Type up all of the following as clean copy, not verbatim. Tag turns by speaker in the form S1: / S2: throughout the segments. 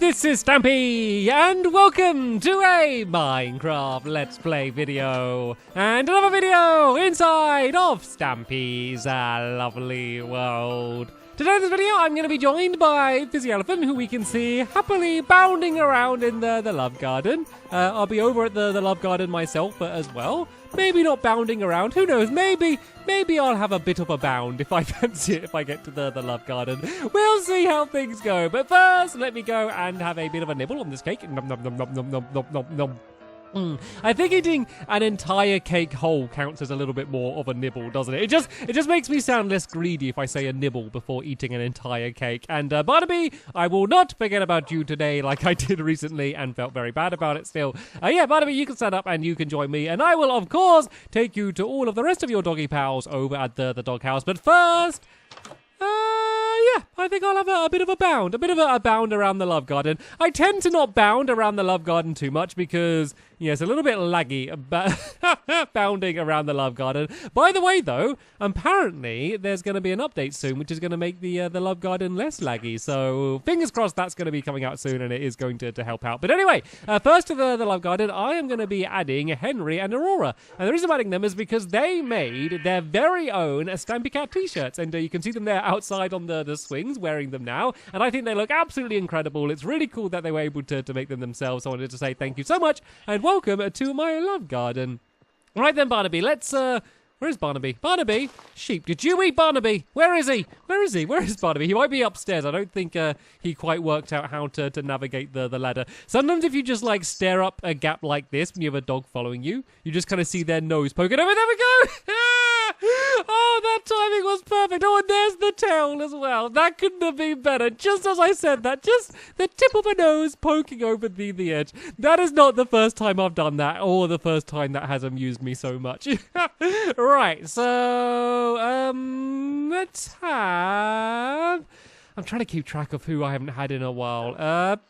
S1: this is Stampy, and welcome to a Minecraft Let's Play video, and another video inside of Stampy's lovely world. Today in this video, I'm going to be joined by Fizzy Elephant, who we can see happily bounding around in the love garden. I'll be over at the love garden myself as well. Maybe not bounding around, who knows, maybe I'll have a bit of a bound if I fancy it, if I get to the love garden. We'll see how things go, but first, let me go and have a bit of a nibble on this cake. Nom nom nom nom nom nom nom nom nom. I think eating an entire cake whole counts as a little bit more of a nibble, doesn't it? It just makes me sound less greedy if I say a nibble before eating an entire cake. And Barnaby, I will not forget about you today like I did recently and felt very bad about it still. Yeah, Barnaby, you can stand up and you can join me, and I will, of course, take you to all of the rest of your doggy pals over at the doghouse. But first, yeah, I think I'll have a bit of a bound around the love garden. I tend to not bound around the love garden too much because, yeah, it's a little bit laggy bounding around the love garden. By the way, though, apparently there's going to be an update soon, which is going to make the love garden less laggy. So fingers crossed that's going to be coming out soon, and it is going to help out. But anyway, first to the love garden, I am going to be adding Henry and Aurora. And the reason I'm adding them is because they made their very own Stampy Cat t-shirts, and you can see them there outside on the swings wearing them now, and I think they look absolutely incredible. It's really cool that they were able to make them themselves. So I wanted to say thank you so much and welcome to my love garden. Right then, Barnaby, let's where is Barnaby? Barnaby? Sheep. Did you eat Barnaby? Where is he? Where is he? Where is Barnaby? He might be upstairs. I don't think he quite worked out how to navigate the ladder. Sometimes if you just like stare up a gap like this when you have a dog following you, you just kind of see their nose poking over. There we go! Oh, that timing was perfect. Oh, and there's the tail as well. That couldn't have been better. Just as I said that, just the tip of a nose poking over the edge. That is not the first time I've done that, or the first time that has amused me so much. Right, so, let's have... I'm trying to keep track of who I haven't had in a while.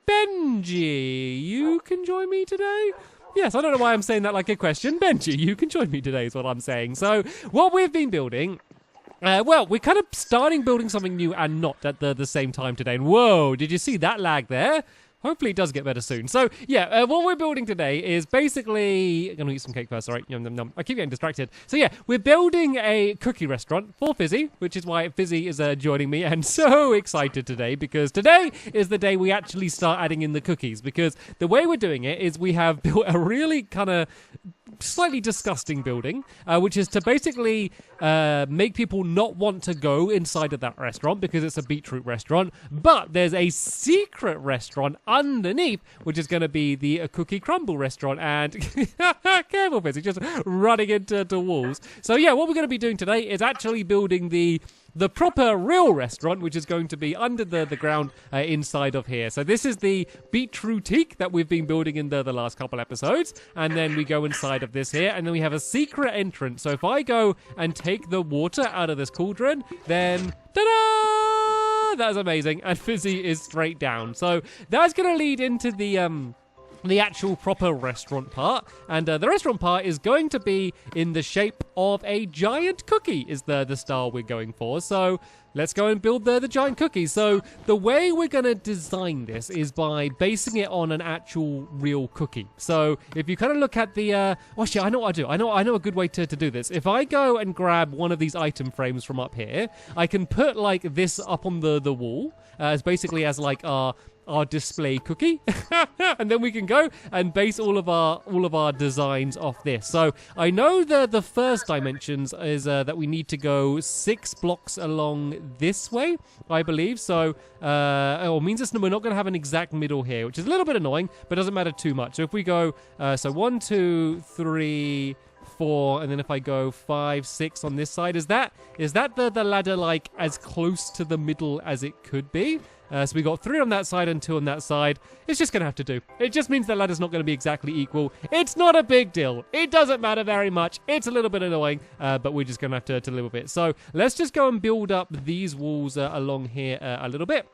S1: Benji, you can join me today? Yes, I don't know why I'm saying that like a question. Benji, you can join me today is what I'm saying. So, what we've been building... well, we're kind of starting building something new and not at the same time today. And whoa, did you see that lag there? Hopefully it does get better soon. So, yeah, what we're building today is basically... I'm going to eat some cake first, all right? Yum, yum, yum. I keep getting distracted. So, yeah, we're building a cookie restaurant for Fizzy, which is why Fizzy is joining me, and so excited today, because today is the day we actually start adding in the cookies, because the way we're doing it is we have built a really kind of slightly disgusting building, which is to basically make people not want to go inside of that restaurant because it's a beetroot restaurant, but there's a secret restaurant underneath, which is going to be the Cookie Crumble restaurant, and careful, Fizzy, just running into walls. So yeah, what we're going to be doing today is actually building the proper real restaurant, which is going to be under the ground inside of here. So this is the beetrootique that we've been building in the last couple episodes, and then we go inside of this here, and then we have a secret entrance. So if I go and take the water out of this cauldron, then ta-da! That is amazing, and Fizzy is straight down. So that's going to lead into the actual proper restaurant part, and the restaurant part is going to be in the shape of a giant cookie is the style we're going for. So let's go and build the giant cookie. So the way we're going to design this is by basing it on an actual real cookie. So if you kind of look at the oh shit, I know what I do. I know a good way to do this. If I go and grab one of these item frames from up here, I can put like this up on the wall as basically as like our display cookie, and then we can go and base all of our designs off this. So I know the first dimensions is that we need to go 6 blocks along this way, I believe. So it means we're not going to have an exact middle here, which is a little bit annoying, but doesn't matter too much. So if we go so 1, 2, 3, 4, and then if I go 5, 6 on this side, is that the ladder like as close to the middle as it could be? So we got 3 on that side and 2 on that side. It's just going to have to do. It just means the ladder's not going to be exactly equal. It's not a big deal. It doesn't matter very much. It's a little bit annoying, but we're just going to have to live with it. So let's just go and build up these walls along here a little bit.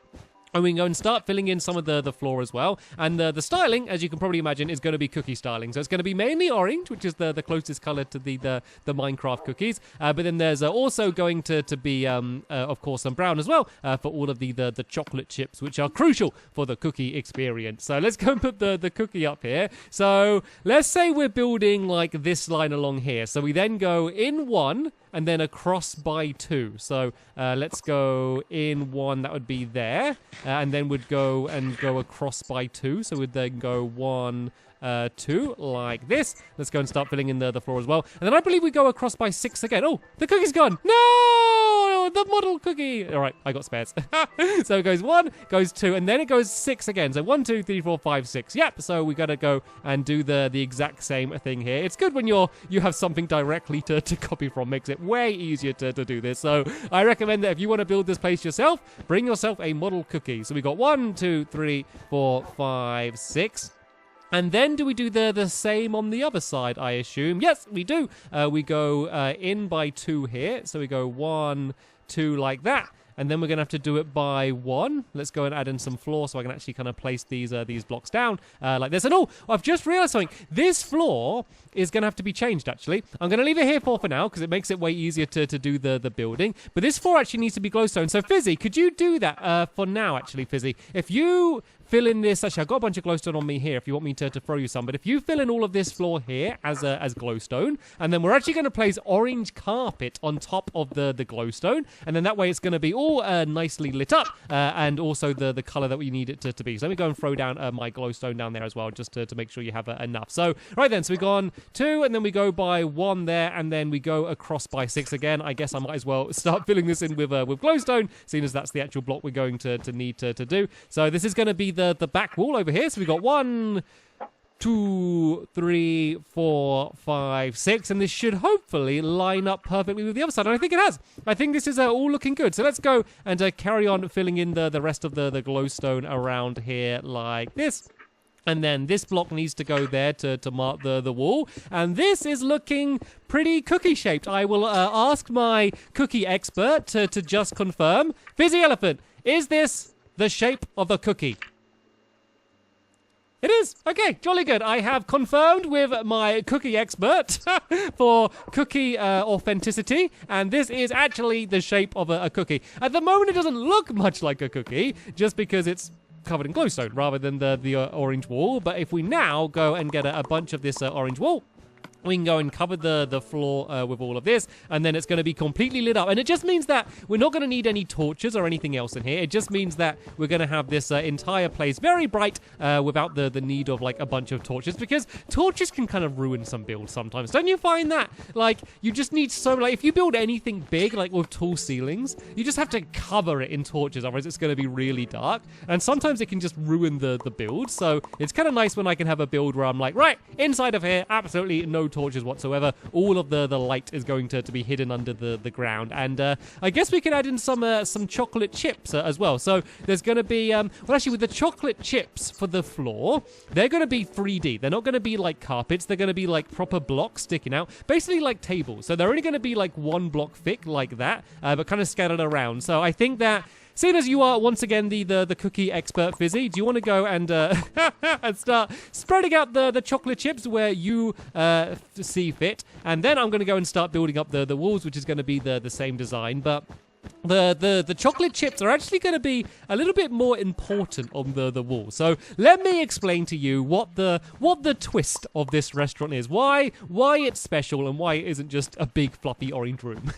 S1: And we can go and start filling in some of the floor as well. And the styling, as you can probably imagine, is going to be cookie styling. So it's going to be mainly orange, which is the closest color to the Minecraft cookies. But then there's also going to be, of course, some brown as well for all of the chocolate chips, which are crucial for the cookie experience. So let's go and put the cookie up here. So let's say we're building like this line along here. So we then go in 1 and then across by 2. So let's go in 1, that would be there. And then we'd go across by 2. So we'd then go 1, 2, like this. Let's go and start filling in the floor as well. And then I believe we go across by 6 again. Oh, the cookie's gone. No, the model cookie. All right, I got spares. So it goes 1, goes 2, and then it goes 6 again. So 1, 2, 3, 4, 5, 6. Yep. So we got to go and do the exact same thing here. It's good when you have something directly to copy from. Makes it way easier to do this. So I recommend that if you want to build this place yourself, bring yourself a model cookie. So we got 1, 2, 3, 4, 5, 6. And then do we do the same on the other side, I assume? Yes, we do. We go in by 2 here. So we go 1, 2 like that. And then we're going to have to do it by 1. Let's go and add in some floor so I can actually kind of place these blocks down like this. And oh, I've just realized something. This floor is going to have to be changed, actually. I'm going to leave it here for now because it makes it way easier to do the building. But this floor actually needs to be glowstone. So, Fizzy, could you do that for now, actually, Fizzy? If you fill in this, actually, I've got a bunch of glowstone on me here if you want me to throw you some. But if you fill in all of this floor here as glowstone, and then we're actually going to place orange carpet on top of the glowstone, and then that way it's going to be all nicely lit up, and also the color that we need it to be. So let me go and throw down my glowstone down there as well, just to make sure you have enough. So, right then, so we've gone 2, and then we go by 1 there, and then we go across by 6 again. I guess I might as well start filling this in with glowstone, seeing as that's the actual block we're going to need to do. So this is going to be the back wall over here. So we've got 1, 2, 3, 4, 5, 6, and this should hopefully line up perfectly with the other side. And I think it has. I think this is all looking good. So let's go and carry on filling in the rest of the glowstone around here like this. And then this block needs to go there to mark the wall. And this is looking pretty cookie-shaped. I will ask my cookie expert to just confirm. Fizzy Elephant, is this the shape of a cookie? It is. Okay, jolly good. I have confirmed with my cookie expert for cookie authenticity, and this is actually the shape of a cookie. At the moment, it doesn't look much like a cookie, just because it's covered in glowstone rather than the orange wall. But if we now go and get a bunch of this orange wool, we can go and cover the floor with all of this, and then it's going to be completely lit up. And it just means that we're not going to need any torches or anything else in here. It just means that we're going to have this entire place very bright without the need of like a bunch of torches, because torches can kind of ruin some builds sometimes. Don't you find that? Like, you just need if you build anything big, like with tall ceilings, you just have to cover it in torches, otherwise it's going to be really dark. And sometimes it can just ruin the build. So it's kind of nice when I can have a build where I'm like, right, inside of here, absolutely no torches whatsoever. All of the light is going to be hidden under the ground. And I guess we can add in some chocolate chips as well. So there's going to be, well, actually, with the chocolate chips for the floor, they're going to be 3D. They're not going to be like carpets. They're going to be like proper blocks sticking out, basically like tables. So they're only going to be like 1 block thick like that, but kind of scattered around. So I think that, seeing as you are, once again, the cookie expert, Fizzy, do you want to go and and start spreading out the chocolate chips where you see fit? And then I'm going to go and start building up the walls, which is going to be the same design, but the chocolate chips are actually going to be a little bit more important on the wall. So let me explain to you what the twist of this restaurant is. Why it's special and why it isn't just a big fluffy orange room.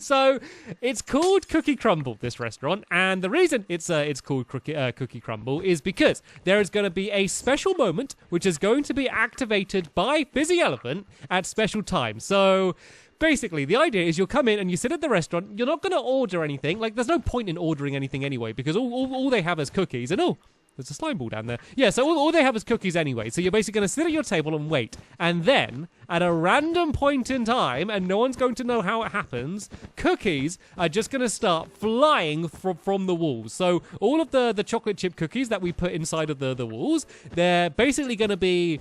S1: So it's called Cookie Crumble, this restaurant, and the reason it's called Cookie Crumble is because there is going to be a special moment which is going to be activated by Fizzy Elephant at special times. So basically, the idea is you'll come in and you sit at the restaurant. You're not going to order anything. Like, there's no point in ordering anything anyway, because all they have is cookies. And there's a slime ball down there. Yeah, so all they have is cookies anyway. So you're basically going to sit at your table and wait. And then, at a random point in time, and no one's going to know how it happens, cookies are just going to start flying from the walls. So all of the chocolate chip cookies that we put inside of the walls, they're basically going to be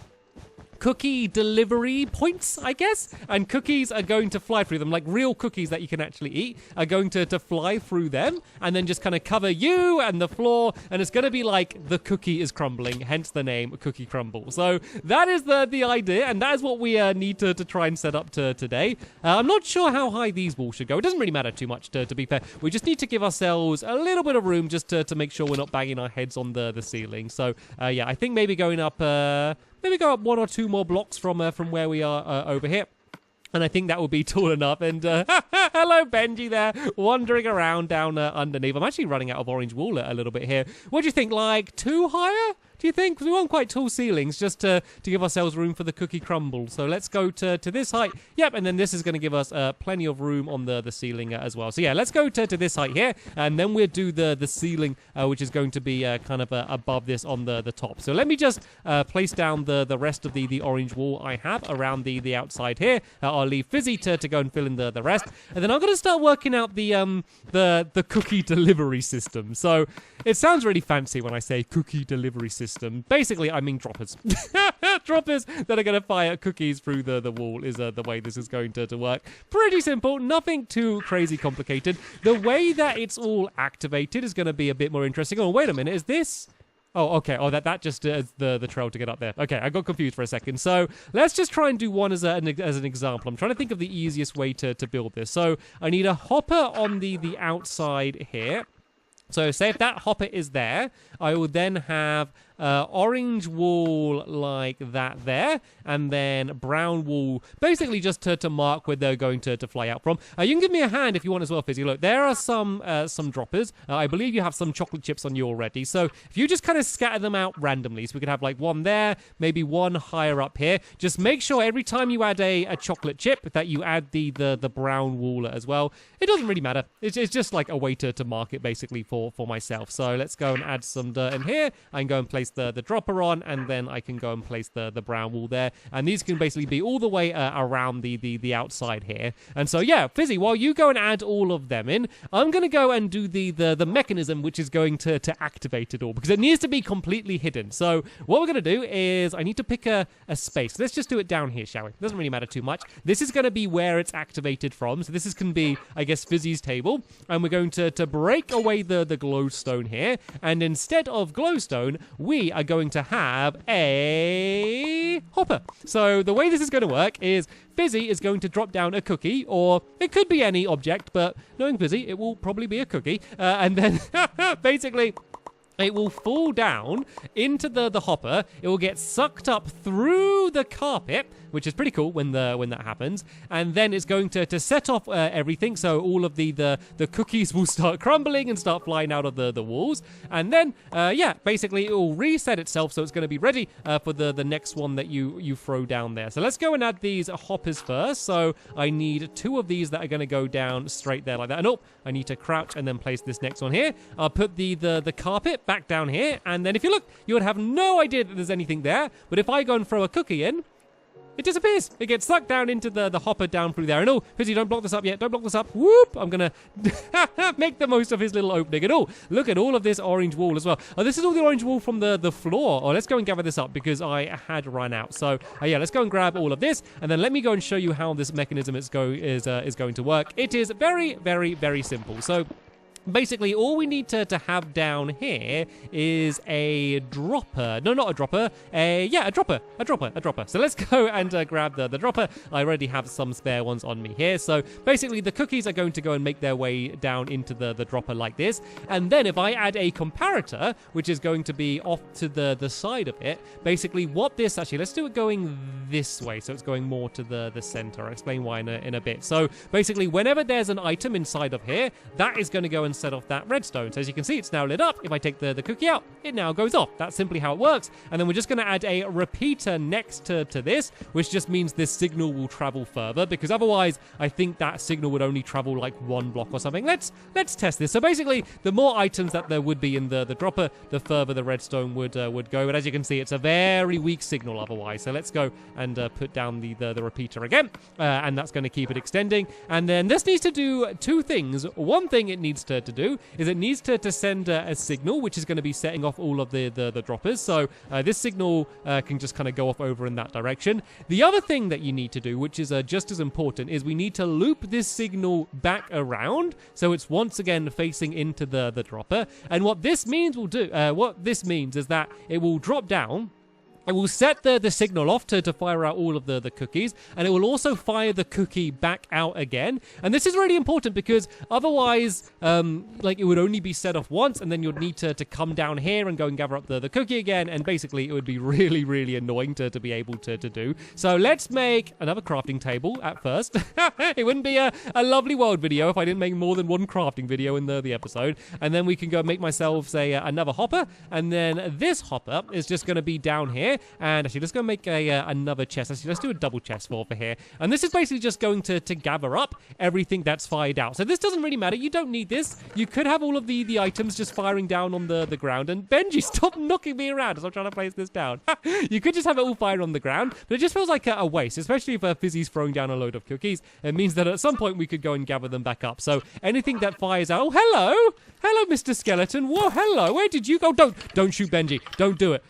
S1: cookie delivery points, I guess, and cookies are going to fly through them, like real cookies that you can actually eat are going to fly through them and then just kind of cover you and the floor, and it's going to be like the cookie is crumbling, hence the name Cookie Crumble. So that is the idea, and that is what we need to try and set up today. I'm not sure how high these walls should go. It doesn't really matter too much, to be fair. We just need to give ourselves a little bit of room just to make sure we're not banging our heads on the ceiling. So yeah, I think maybe going up maybe go up 1 or 2 more blocks from where we are over here. And I think that will be tall enough. And hello, Benji there, wandering around down underneath. I'm actually running out of orange wool a little bit here. What do you think, like 2 higher? Do you think? Because we want quite tall ceilings just to give ourselves room for the cookie crumble. So let's go to this height. Yep, and then this is going to give us plenty of room on the ceiling as well. So yeah, let's go to this height here, and then we'll do the ceiling, which is going to be kind of above this on the top. So let me just place down the rest of the orange wool I have around the outside here. I'll leave Fizzy to go and fill in the rest. And then I'm going to start working out the cookie delivery system. So it sounds really fancy when I say cookie delivery system. Basically, I mean droppers. Droppers that are going to fire cookies through the wall is the way this is going to work. Pretty simple, nothing too crazy complicated. The way that it's all activated is going to be a bit more interesting. Oh, wait a minute, is this... Oh, okay. Oh, that just is the trail to get up there. Okay, I got confused for a second. So let's just try and do one as an example. I'm trying to think of the easiest way to build this. So I need a hopper on the outside here. So say if that hopper is there, I will then have orange wool like that there, and then brown wool basically just to mark where they're going to fly out from. You can give me a hand if you want as well, Fizzy. Look, there are some droppers. I believe you have some chocolate chips on you already. So if you just kind of scatter them out randomly, so we could have like one there, maybe one higher up here. Just make sure every time you add a chocolate chip that you add the brown wool as well. It doesn't really matter. It's just like a way to mark it basically for myself. So let's go and add some dirt in here. I can go and place the dropper on, and then I can go and place the brown wool there, and these can basically be all the way around the outside here. And so yeah, Fizzy, while you go and add all of them in, I'm going to go and do the mechanism which is going to activate it all, because it needs to be completely hidden. So what we're going to do is I need to pick a space. Let's just do it down here, shall we? Doesn't really matter too much. This is going to be where it's activated from. So this can be, I guess, Fizzy's table, and we're going to break away the glowstone here, and instead of glowstone, we are going to have a hopper. So the way this is going to work is Fizzy is going to drop down a cookie, or it could be any object, but knowing Fizzy, it will probably be a cookie. And then basically it will fall down into the hopper. It will get sucked up through the carpet, which is pretty cool when that happens. And then it's going to set off everything. So all of the cookies will start crumbling and start flying out of the walls. And then, yeah, basically it will reset itself. So it's going to be ready for the next one that you throw down there. So let's go and add these hoppers first. So I need 2 of these that are going to go down straight there like that. And oh, I need to crouch and then place this next one here. I'll put the carpet back down here. And then if you look, you would have no idea that there's anything there. But if I go and throw a cookie in, it disappears. It gets sucked down into the hopper down through there. And oh, Fizzy, don't block this up yet. Don't block this up. Whoop! I'm going to make the most of his little opening. And oh, look at all of this orange wool as well. Oh, this is all the orange wool from the floor. Oh, let's go and gather this up because I had run out. So yeah, let's go and grab all of this. And then let me go and show you how this mechanism is going to work. It is very, very, very simple. So basically, all we need to have down here is a dropper. No, not a dropper. A dropper. So let's go and grab the dropper. I already have some spare ones on me here. So basically, the cookies are going to go and make their way down into the dropper like this. And then if I add a comparator, which is going to be off to the side of it, basically what this... Actually, let's do it going this way. So it's going more to the center. I'll explain why in a bit. So basically, whenever there's an item inside of here, that is going to go and set off that redstone. So as you can see, it's now lit up. If I take the cookie out, it now goes off. That's simply how it works. And then we're just going to add a repeater next to this, which just means this signal will travel further, because otherwise I think that signal would only travel like 1 block or something. Let's test this. So basically, the more items that there would be in the dropper, the further the redstone would go. But as you can see, it's a very weak signal otherwise. So let's go and put down the repeater again, and that's going to keep it extending. And then this needs to do 2 things. One thing it needs to to do is it needs to send a signal, which is going to be setting off all of the droppers. So this signal can just kind of go off over in that direction. The other thing that you need to do, which is just as important, is we need to loop this signal back around so it's once again facing into the dropper. And what this means is that it will drop down. It will set the signal off to fire out all of the cookies, and it will also fire the cookie back out again. And this is really important because otherwise, it would only be set off once, and then you'd need to come down here and go and gather up the cookie again, and basically it would be really, really annoying to be able to do. So let's make another crafting table at first. It wouldn't be a lovely world video if I didn't make more than one crafting video in the episode. And then we can go make myself, say, another hopper, and then this hopper is just going to be down here. And actually, let's go make another chest. Actually, let's do a double chest for here. And this is basically just going to gather up everything that's fired out. So this doesn't really matter. You don't need this. You could have all of the items just firing down on the ground. And Benji, stop knocking me around as I'm trying to place this down. You could just have it all fired on the ground. But it just feels like a waste, especially if Fizzy's throwing down a load of cookies. It means that at some point we could go and gather them back up. So anything that fires out... Oh, hello! Hello, Mr. Skeleton. Whoa, hello. Where did you go? Don't shoot Benji. Don't do it.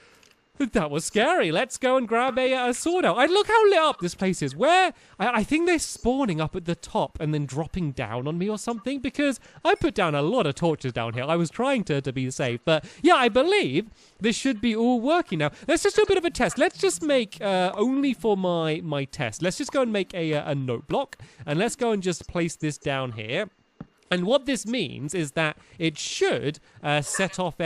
S1: That was scary. Let's go and grab a sword out. Look how lit up this place is. Where? I think they're spawning up at the top and then dropping down on me or something, because I put down a lot of torches down here. I was trying to be safe. But yeah, I believe this should be all working now. Let's just do a bit of a test. Let's just make, only for my test, let's just go and make a note block. And let's go and just place this down here. And what this means is that it should set off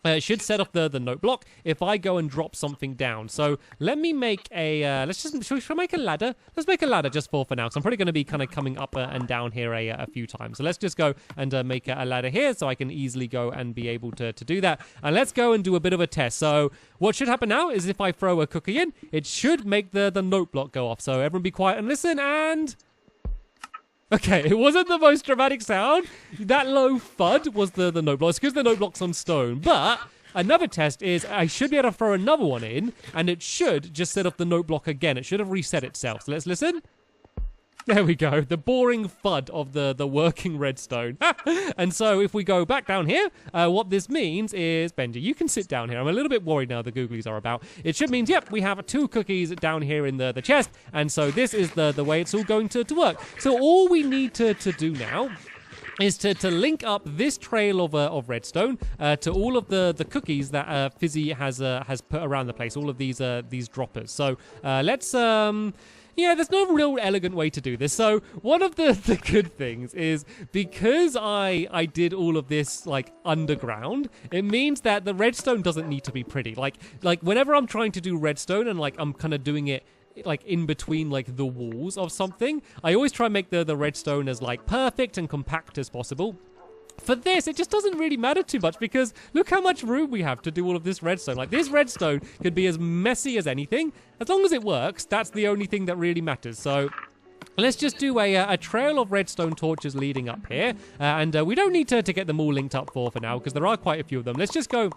S1: it should set off the note block if I go and drop something down. So let me make should we make a ladder? Let's make a ladder just for now. So I'm probably going to be kind of coming up and down here a few times. So let's just go and make a ladder here so I can easily go and be able to do that. And let's go and do a bit of a test. So what should happen now is if I throw a cookie in, it should make the note block go off. So everyone be quiet and listen, and... Okay, it wasn't the most dramatic sound. That low thud was the note block. It's because the note block's on stone. But another test is I should be able to throw another one in, and it should just set off the note block again. It should have reset itself. So let's listen. There we go. The boring thud of the working redstone. And so if we go back down here, what this means is, Benji, you can sit down here. I'm a little bit worried now the googlies are about. It should mean, yep, we have 2 cookies down here in the chest. And so this is the way it's all going to work. So all we need to do now is to link up this trail of redstone to all of the cookies that Fizzy has put around the place, all of these droppers. So let's... Yeah, there's no real elegant way to do this. So one of the good things is because I did all of this like underground, it means that the redstone doesn't need to be pretty. Like whenever I'm trying to do redstone and like I'm kind of doing it like in between like the walls of something, I always try and make the redstone as like perfect and compact as possible. For this, it just doesn't really matter too much because look how much room we have to do all of this redstone. Like, this redstone could be as messy as anything. As long as it works, that's the only thing that really matters. So let's just do a trail of redstone torches leading up here. And we don't need to get them all linked up for now because there are quite a few of them. Let's just go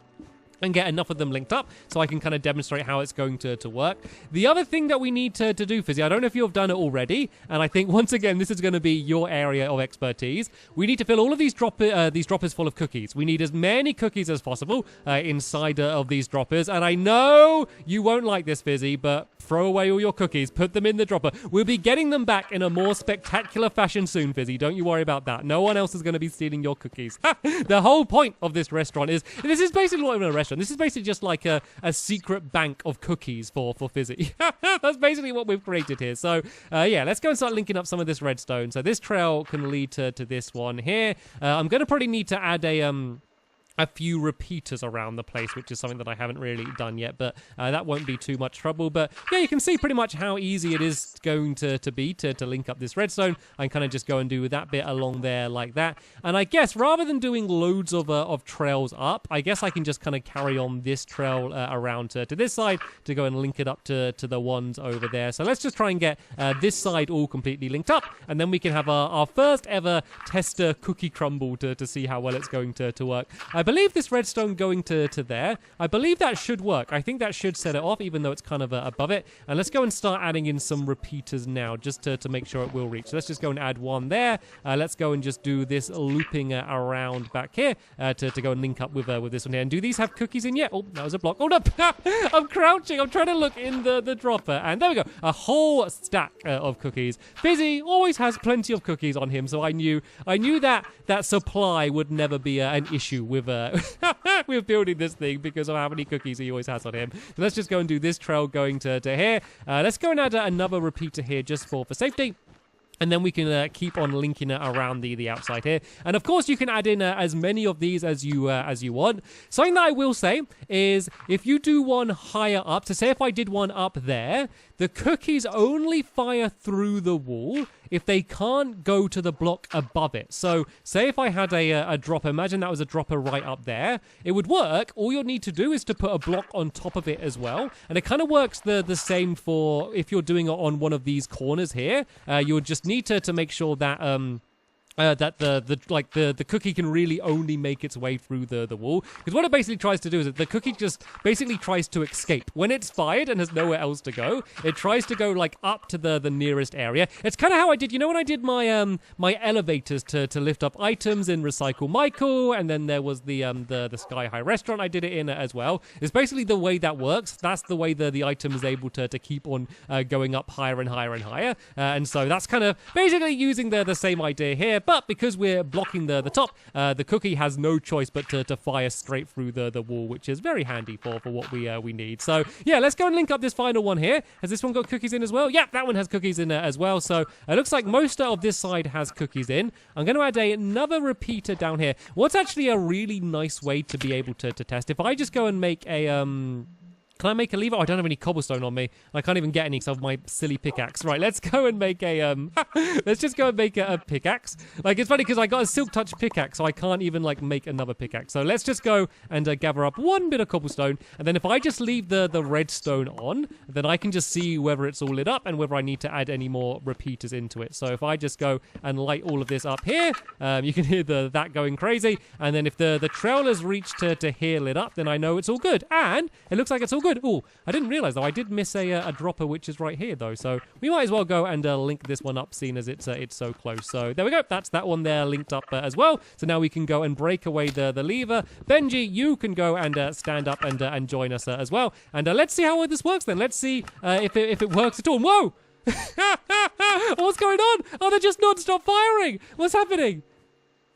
S1: and get enough of them linked up so I can kind of demonstrate how it's going to work. The other thing that we need to do, Fizzy, I don't know if you've done it already, and I think once again this is going to be your area of expertise. We need to fill all of these droppers full of cookies. We need as many cookies as possible inside of these droppers, and I know you won't like this, Fizzy, but throw away all your cookies, put them in the dropper. We'll be getting them back in a more spectacular fashion soon, Fizzy. Don't you worry about that. No one else is going to be stealing your cookies. The whole point of this restaurant is, this is basically not even a restaurant. This is basically just like a secret bank of cookies for Fizzy. That's basically what we've created here. So, yeah, let's go and start linking up some of this redstone. So this trail can lead to this one here. I'm going to probably need to add a few repeaters around the place, which is something that I haven't really done yet, but that won't be too much trouble. But yeah, you can see pretty much how easy it is going to be to link up this redstone. I can kind of just go and do that bit along there like that. And I guess rather than doing loads of trails up, I guess I can just kind of carry on this trail around to this side to go and link it up to the ones over there. So let's just try and get this side all completely linked up, and then we can have our first ever tester cookie crumble to see how well it's going to work. I believe this redstone going to there, I believe that should work. I think that should set it off, even though it's kind of above it. And let's go and start adding in some repeaters now, just to make sure it will reach. So let's just go and add one there. Let's go and just do this looping around back here to go and link up with this one here. And do these have cookies in yet? Oh, that was a block. Oh, no. I'm crouching. I'm trying to look in the dropper. And there we go. A whole stack of cookies. Fizzy always has plenty of cookies on him, so I knew that supply would never be an issue with with building this thing because of how many cookies he always has on him. So let's just go and do this trail going to here. Let's go and add another repeater here just for safety. And then we can keep on linking it around the outside here. And of course, you can add in as many of these as you want. Something that I will say is if you do one higher up, so say if I did one up there, the cookies only fire through the wall if they can't go to the block above it. So say if I had a dropper, imagine that was a dropper right up there, it would work. All you'll need to do is to put a block on top of it as well. And it kind of works the same for if you're doing it on one of these corners here. You would just need to make sure that that the cookie can really only make its way through the wall, because what it basically tries to do is that the cookie just basically tries to escape when it's fired and has nowhere else to go. It tries to go like up to the nearest area. It's kind of how I did, you know, when I did my my elevators to lift up items in Recycle Michael, and then there was the Sky High restaurant I did it in as well. It's basically the way that works. That's the way the item is able to keep on going up higher and higher and higher, and so that's kind of basically using the same idea here. But because we're blocking the top, the cookie has no choice but to fire straight through the wall, which is very handy for what we need. So yeah, let's go and link up this final one here. Has this one got cookies in as well? Yeah, that one has cookies in as well. So it looks like most of this side has cookies in. I'm going to add another repeater down here. What's actually a really nice way to be able to test? If I just go and make a can I make a lever? Oh, I don't have any cobblestone on me. I can't even get any because of my silly pickaxe. Right, let's go and make a let's just go and make a pickaxe. Like, it's funny because I got a silk touch pickaxe, so I can't even like make another pickaxe. So let's just go and gather up one bit of cobblestone, and then if I just leave the redstone on, then I can just see whether it's all lit up and whether I need to add any more repeaters into it. So if I just go and light all of this up here, you can hear that going crazy. And then if the trail has reached to here lit up, then I know it's all good. And it looks like it's all good. Oh, I didn't realize though. I did miss a dropper, which is right here though. So we might as well go and link this one up, seeing as it's so close. So there we go. That's that one there linked up as well. So now we can go and break away the lever. Benji, you can go and stand up and join us as well. And let's see how this works then. Let's see if it works at all. Whoa! What's going on? Oh, they're just non-stop firing. What's happening?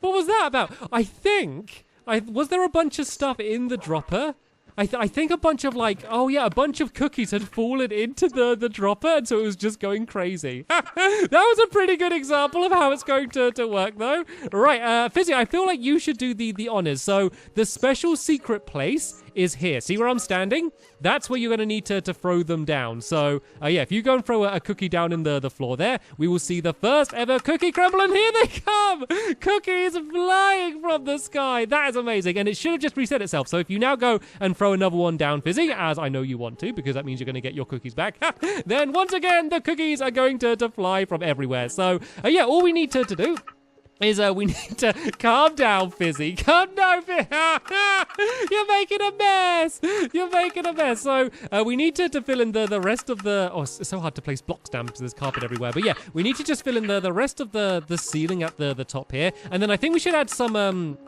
S1: What was that about? I think was there a bunch of stuff in the dropper? I think a bunch of a bunch of cookies had fallen into the dropper, and so it was just going crazy. That was a pretty good example of how it's going to work, though. Right, Fizzy, I feel like you should do the honors. So the special secret place is here. See where I'm standing? That's where you're going to need to throw them down. So, yeah, if you go and throw a cookie down in the floor there, we will see the first ever cookie crumble, and here they come! Cookies flying from the sky. That is amazing, and it should have just reset itself. So if you now go and throw another one down, Fizzy, as I know you want to, because that means you're going to get your cookies back, then once again, the cookies are going to fly from everywhere. So, yeah, all we need to do is we need to calm down, Fizzy. Calm down, Fizzy. You're making a mess. You're making a mess. So we need to fill in the rest of the... Oh, it's so hard to place block stamps because there's carpet everywhere. But yeah, we need to just fill in the rest of the ceiling at the top here. And then I think we should add some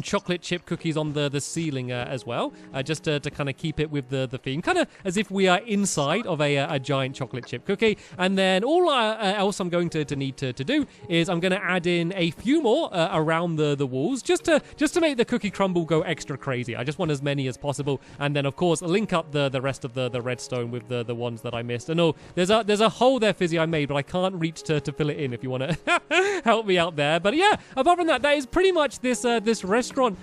S1: chocolate chip cookies on the ceiling as well, just to kind of keep it with the theme, kind of as if we are inside of a giant chocolate chip cookie. And then all else I'm going to need to do is I'm going to add in a few more around the walls, just to make the cookie crumble go extra crazy. I just want as many as possible, and then of course link up the rest of the redstone with the ones that I missed. And there's a hole there, Fizzy, I made, but I can't reach to fill it in. If you want to help me out there, but yeah, apart from that is pretty much this restaurant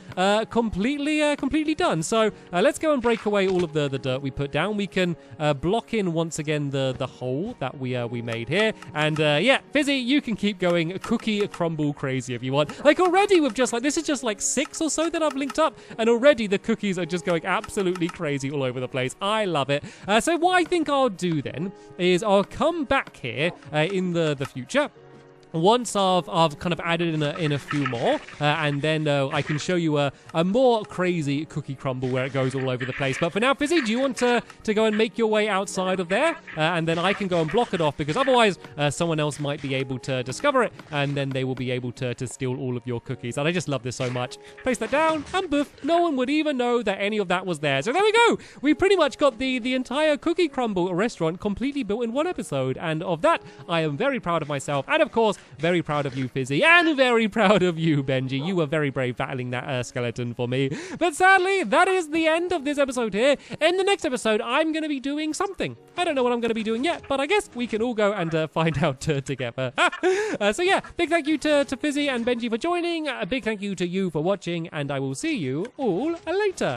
S1: completely done. So let's go and break away all of the dirt we put down. We can block in once again the hole that we made here, and yeah, Fizzy, you can keep going cookie crumble crazy if you want. Like already with just this is just like 6 or so that I've linked up, and already the cookies are just going absolutely crazy all over the place. I love it. So what I think I'll do then is I'll come back here in the future. once I've kind of added in a few more, and then I can show you a more crazy cookie crumble where it goes all over the place. But for now, Fizzy, do you want to go and make your way outside of there? And then I can go and block it off, because otherwise someone else might be able to discover it, and then they will be able to steal all of your cookies. And I just love this so much. Place that down, and boof, no one would even know that any of that was there. So there we go. We pretty much got the entire cookie crumble restaurant completely built in one episode. And of that, I am very proud of myself. And of course, very proud of you, Fizzy, and very proud of you, Benji. You were very brave battling that skeleton for me. But sadly, that is the end of this episode here. In the next episode, I'm going to be doing something. I don't know what I'm going to be doing yet, but I guess we can all go and find out together. So yeah, big thank you to Fizzy and Benji for joining. A big thank you to you for watching, and I will see you all later.